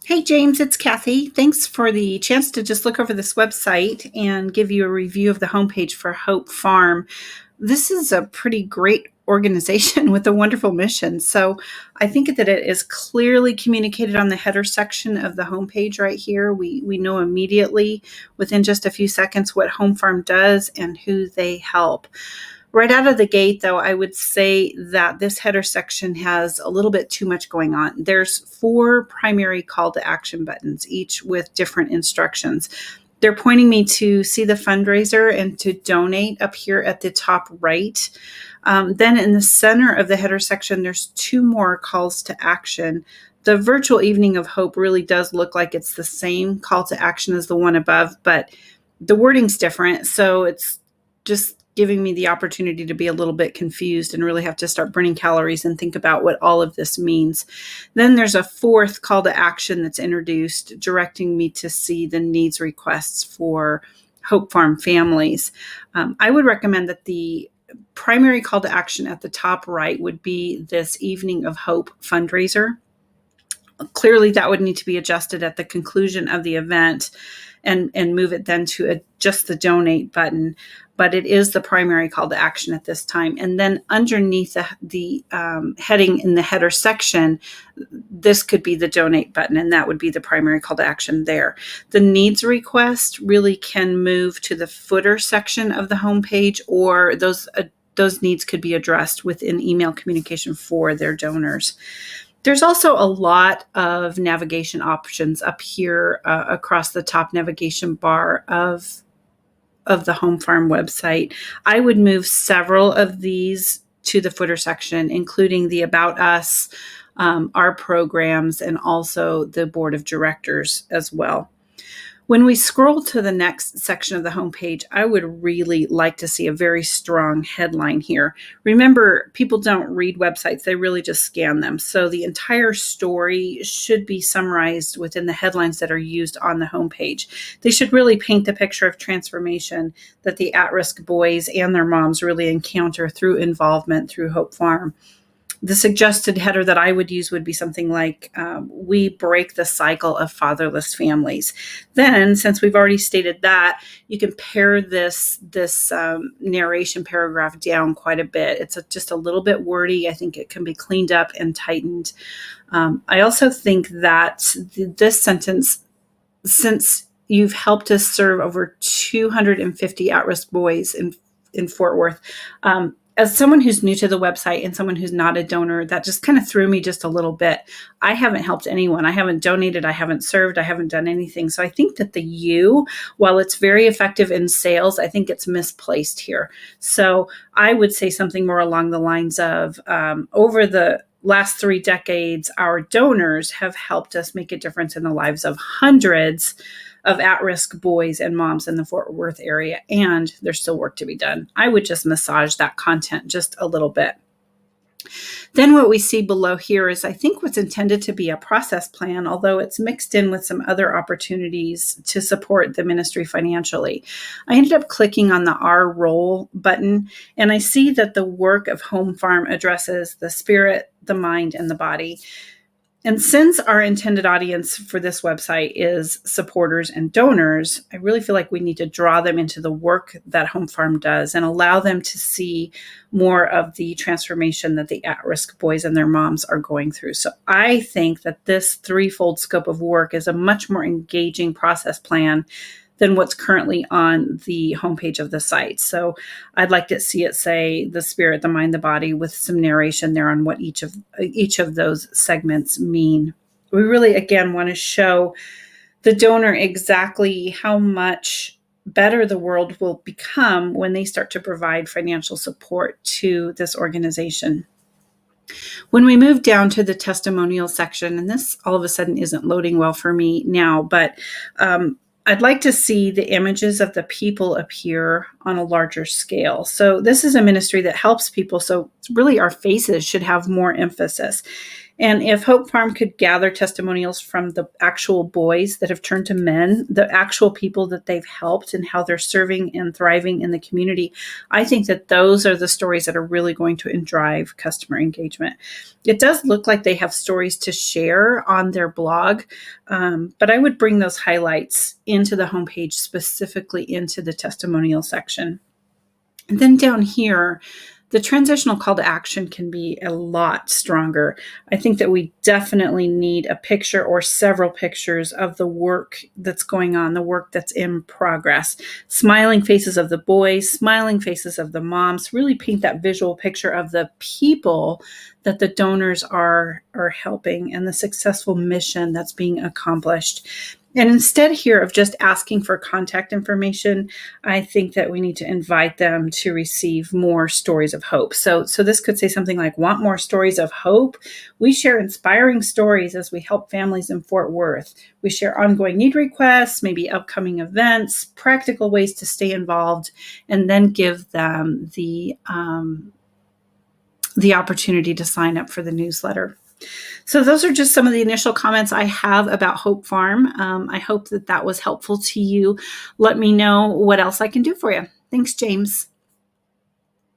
Hey, James, it's Kathy. Thanks for the chance to just look over this website and give you a review of the homepage for Hope Farm. This is a pretty great organization with a wonderful mission. So I think that it is clearly communicated on the header section of the homepage right here. We know immediately within just a few seconds what Home Farm does and who they help. Right out of the gate, though, I would say that this header section has a little bit too much going on. There's 4 primary call to action buttons, each with different instructions. They're pointing me to see the fundraiser and to donate up here at the top right. Then in the center of the header section, there's 2 more calls to action. The virtual evening of hope really does look like it's the same call to action as the one above, but the wording's different. So it's just giving me the opportunity to be a little bit confused and really have to start burning calories and think about what all of this means. Then there's a 4th call to action that's introduced, directing me to see the needs requests for Hope Farm families. I would recommend that the primary call to action at the top right would be this Evening of Hope fundraiser. Clearly, that would need to be adjusted at the conclusion of the event and move it then to just the donate button. But it is the primary call to action at this time. And then underneath the heading in the header section, this could be the donate button, and that would be the primary call to action there. The needs request really can move to the footer section of the homepage, or those needs could be addressed within email communication for their donors. There's also a lot of navigation options up here across the top navigation bar of the Home Farm website. I would move several of these to the footer section, including the About Us, our programs, and also the Board of Directors as well. When we scroll to the next section of the homepage, I would really like to see a very strong headline here. Remember, people don't read websites, they really just scan them. So the entire story should be summarized within the headlines that are used on the homepage. They should really paint the picture of transformation that the at-risk boys and their moms really encounter through involvement through Hope Farm. The suggested header that I would use would be something like, we break the cycle of fatherless families. Then, since we've already stated that, you can pare this narration paragraph down quite a bit. It's just a little bit wordy. I think it can be cleaned up and tightened. I also think that this sentence, since you've helped us serve over 250 at-risk boys in Fort Worth, as someone who's new to the website and someone who's not a donor, that just kind of threw me just a little bit. I haven't helped anyone. I haven't donated. I haven't served. I haven't done anything. So I think that the you, while it's very effective in sales, I think it's misplaced here. So I would say something more along the lines of, over the last 3 decades, our donors have helped us make a difference in the lives of hundreds of at-risk boys and moms in the Fort Worth area, and there's still work to be done. I would just massage that content just a little bit. Then what we see below here is, I think, what's intended to be a process plan, although it's mixed in with some other opportunities to support the ministry financially. I ended up clicking on the Our Role button, and I see that the work of Home Farm addresses the spirit, the mind, and the body. And since our intended audience for this website is supporters and donors, I really feel like we need to draw them into the work that Home Farm does and allow them to see more of the transformation that the at-risk boys and their moms are going through. So I think that this 3-fold scope of work is a much more engaging process plan than what's currently on the homepage of the site. So I'd like to see it say the spirit, the mind, the body, with some narration there on what each of those segments mean. We really, again, want to show the donor exactly how much better the world will become when they start to provide financial support to this organization. When we move down to the testimonial section, and this all of a sudden isn't loading well for me now, but I'd like to see the images of the people appear on a larger scale. So this is a ministry that helps people. So really our faces should have more emphasis. And if Hope Farm could gather testimonials from the actual boys that have turned to men, the actual people that they've helped and how they're serving and thriving in the community, I think that those are the stories that are really going to drive customer engagement. It does look like they have stories to share on their blog, but I would bring those highlights into the homepage, specifically into the testimonial section. And then down here, the transitional call to action can be a lot stronger. I think that we definitely need a picture or several pictures of the work that's going on, the work that's in progress. Smiling faces of the boys, smiling faces of the moms, really paint that visual picture of the people that the donors are helping and the successful mission that's being accomplished. And instead here of just asking for contact information, I think that we need to invite them to receive more stories of hope. So this could say something like, want more stories of hope? We share inspiring stories as we help families in Fort Worth. We share ongoing need requests, maybe upcoming events, practical ways to stay involved, and then give them the opportunity to sign up for the newsletter. So those are just some of the initial comments I have about Hope Farm. I hope that was helpful to you. Let me know what else I can do for you. Thanks, James.